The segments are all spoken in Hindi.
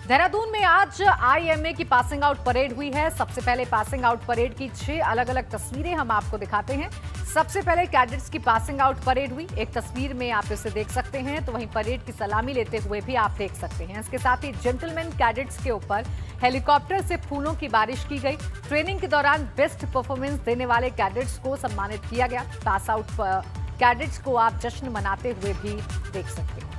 देहरादून में आज आईएमए की पासिंग आउट परेड हुई है। सबसे पहले पासिंग आउट परेड की 6 अलग अलग तस्वीरें हम आपको दिखाते हैं। सबसे पहले कैडेट्स की पासिंग आउट परेड हुई, एक तस्वीर में आप इसे देख सकते हैं, तो वहीं परेड की सलामी लेते हुए भी आप देख सकते हैं। इसके साथ ही जेंटलमैन कैडेट्स के ऊपर हेलीकॉप्टर से फूलों की बारिश की गई। ट्रेनिंग के दौरान बेस्ट परफॉर्मेंस देने वाले कैडेट्स को सम्मानित किया गया। पास आउट कैडेट्स को आप जश्न मनाते हुए भी देख सकते हैं।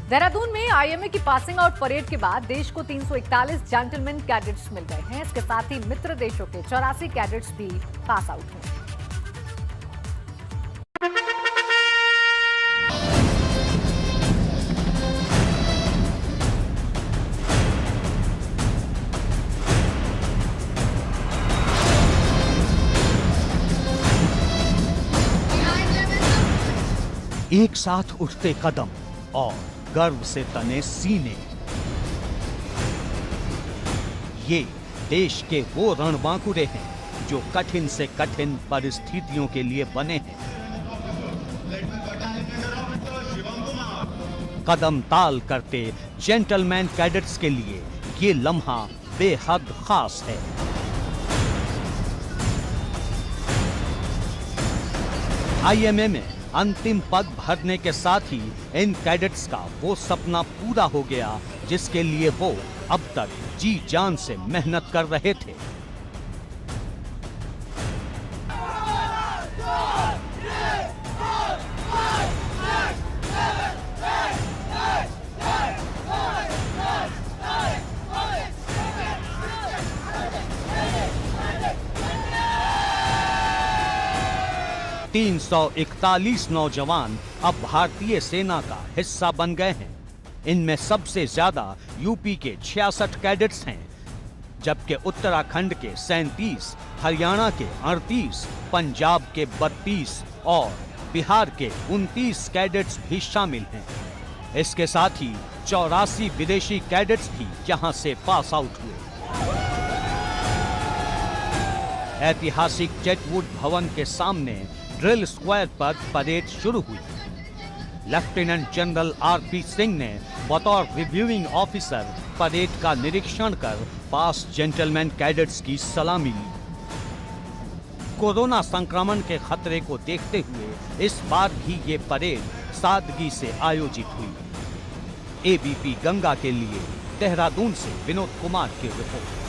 देहरादून में आईएमए की पासिंग आउट परेड के बाद देश को 341 जेंटलमैन कैडेट्स मिल गए हैं। इसके साथ ही मित्र देशों के 84 कैडेट्स भी पास आउट हुए। एक साथ उठते कदम और गर्व से तने सीने, ये देश के वो रणबांकुरे हैं जो कठिन से कठिन परिस्थितियों के लिए बने हैं। कदम ताल करते जेंटलमैन कैडेट्स के लिए ये लम्हा बेहद खास है। आईएमए में अंतिम पद भरने के साथ ही इन कैडेट्स का वो सपना पूरा हो गया जिसके लिए वो अब तक जी जान से मेहनत कर रहे थे। तीन 341 नौजवान अब भारतीय सेना का हिस्सा बन गए हैं। इनमें सबसे ज्यादा यूपी के 66 कैडेट्स हैं, जबकि उत्तराखंड के 37, हरियाणा के 38, पंजाब के 32 और बिहार के 29 कैडेट्स भी शामिल हैं। इसके साथ ही 84 विदेशी कैडेट्स भी यहां से पास आउट हुए। ऐतिहासिक चेटवुड भवन के सामने ड्रिल स्क्वायर पर परेड शुरू हुई। लेफ्टिनेंट जनरल आरपी सिंह ने बतौर रिव्यूइंग ऑफिसर परेड का निरीक्षण कर पास जेंटलमैन कैडेट्स की सलामी ली। कोरोना संक्रमण के खतरे को देखते हुए इस बार भी ये परेड सादगी से आयोजित हुई। एबीपी गंगा के लिए देहरादून से विनोद कुमार की रिपोर्ट।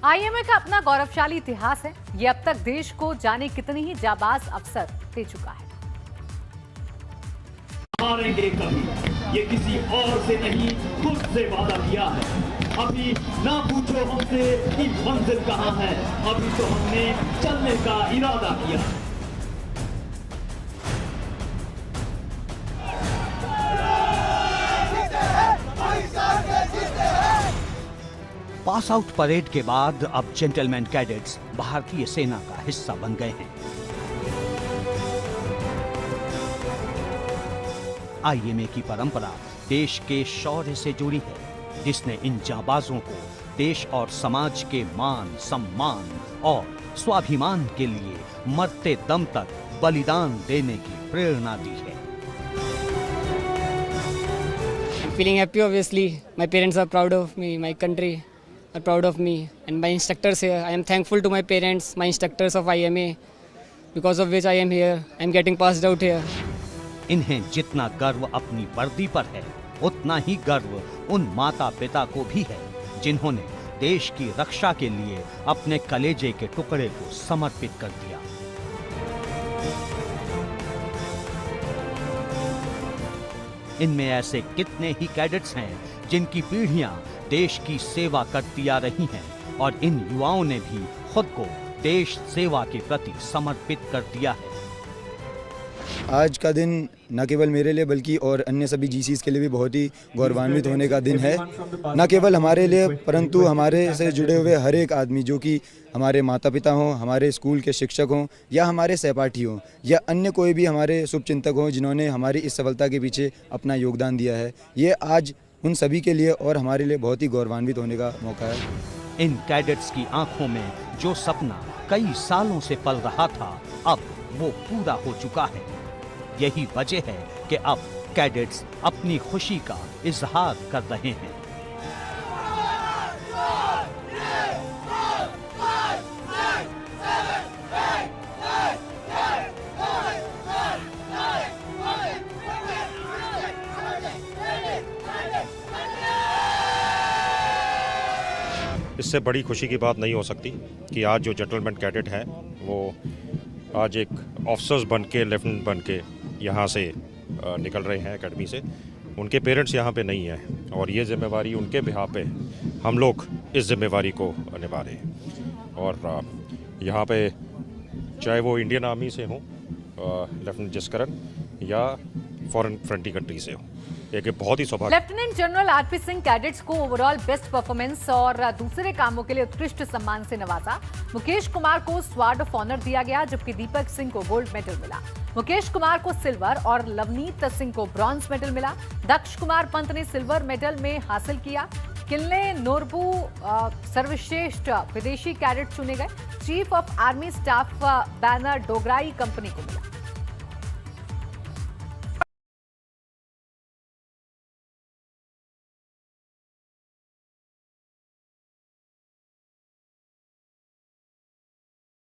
आईएमए का अपना गौरवशाली इतिहास है। ये अब तक देश को जाने कितने ही जाबाज अफसर दे चुका है। हारेंगे कभी, ये किसी और से नहीं खुद से वादा किया है। अभी ना पूछो हमसे कि मंजिल कहाँ है, अभी तो हमने चलने का इरादा किया। पास आउट परेड के बाद अब जेंटलमैन कैडेट्स भारतीय सेना का हिस्सा बन गए हैं। आईएमए की परंपरा देश के शौर्य से जुड़ी है, जिसने इन जाबाजों को देश और समाज के मान, सम्मान और स्वाभिमान के लिए मरते दम तक बलिदान देने की प्रेरणा दी है। Feeling happy, obviously. My parents are proud of me. My country are proud of me, and my instructors here. I am thankful to my parents, my instructors of IMA, because of which I am here. I am getting passed out here. इन्हें जितना गर्व अपनी वर्दी पर है, उतना ही गर्व उन माता पिता को भी है जिन्होंने देश की रक्षा के लिए अपने कलेजे के टुकड़े को समर्पित कर दिया। इनमें ऐसे कितने ही कैडेट्स हैं जिनकी पीढ़ियां देश की सेवा करती आ रही हैं, और इन युवाओं ने भी खुद को देश सेवा के प्रति समर्पित कर दिया है। आज का दिन न केवल मेरे लिए बल्कि और अन्य सभी जीसीस के लिए भी बहुत ही गौरवान्वित होने का दिन है। न केवल हमारे लिए परंतु हमारे से जुड़े हुए हर एक आदमी, जो कि हमारे माता पिता हों, हमारे स्कूल के शिक्षक हों या हमारे सहपाठी हों या अन्य कोई भी हमारे शुभचिंतक हों जिन्होंने हमारी इस सफलता के पीछे अपना योगदान दिया है। ये आज उन सभी के लिए और हमारे लिए बहुत ही गौरवान्वित होने का मौका है। इन कैडेट्स की आंखों में जो सपना कई सालों से पल रहा था, अब वो पूरा हो चुका है। यही वजह है कि अब कैडेट्स अपनी खुशी का इजहार कर रहे हैं। इससे बड़ी खुशी की बात नहीं हो सकती कि आज जो जेंटलमैन कैडेट हैं वो आज एक ऑफिसर्स बन के, लेफ्टिनेंट बन के यहाँ से निकल रहे हैं एकेडमी से। उनके पेरेंट्स यहाँ पे नहीं हैं और ये जिम्मेवारी उनके बिहाफ पे हम लोग इस जिम्मेवारी को निभा रहे हैं। और यहाँ पे चाहे वो इंडियन आर्मी से हों, लेफ्टिनेंट जसकरण, या फॉरेन फ्रंटी कंट्री से हों, एक बहुत ही सौभाग्य। Lieutenant general RP Singh cadets को ओवरऑल बेस्ट परफॉर्मेंस और दूसरे कामों के लिए उत्कृष्ट सम्मान से नवाजा। मुकेश कुमार को स्वार्ड ऑफ ऑनर दिया गया, जबकि दीपक सिंह को गोल्ड मेडल मिला। मुकेश कुमार को सिल्वर और लवनीत सिंह को ब्रॉन्ज मेडल मिला। दक्ष कुमार पंत ने सिल्वर मेडल में हासिल किया। किल्ले नोरबू सर्वश्रेष्ठ विदेशी कैडेट चुने गए। चीफ ऑफ आर्मी स्टाफ बैनर डोगराई कंपनी को मिला।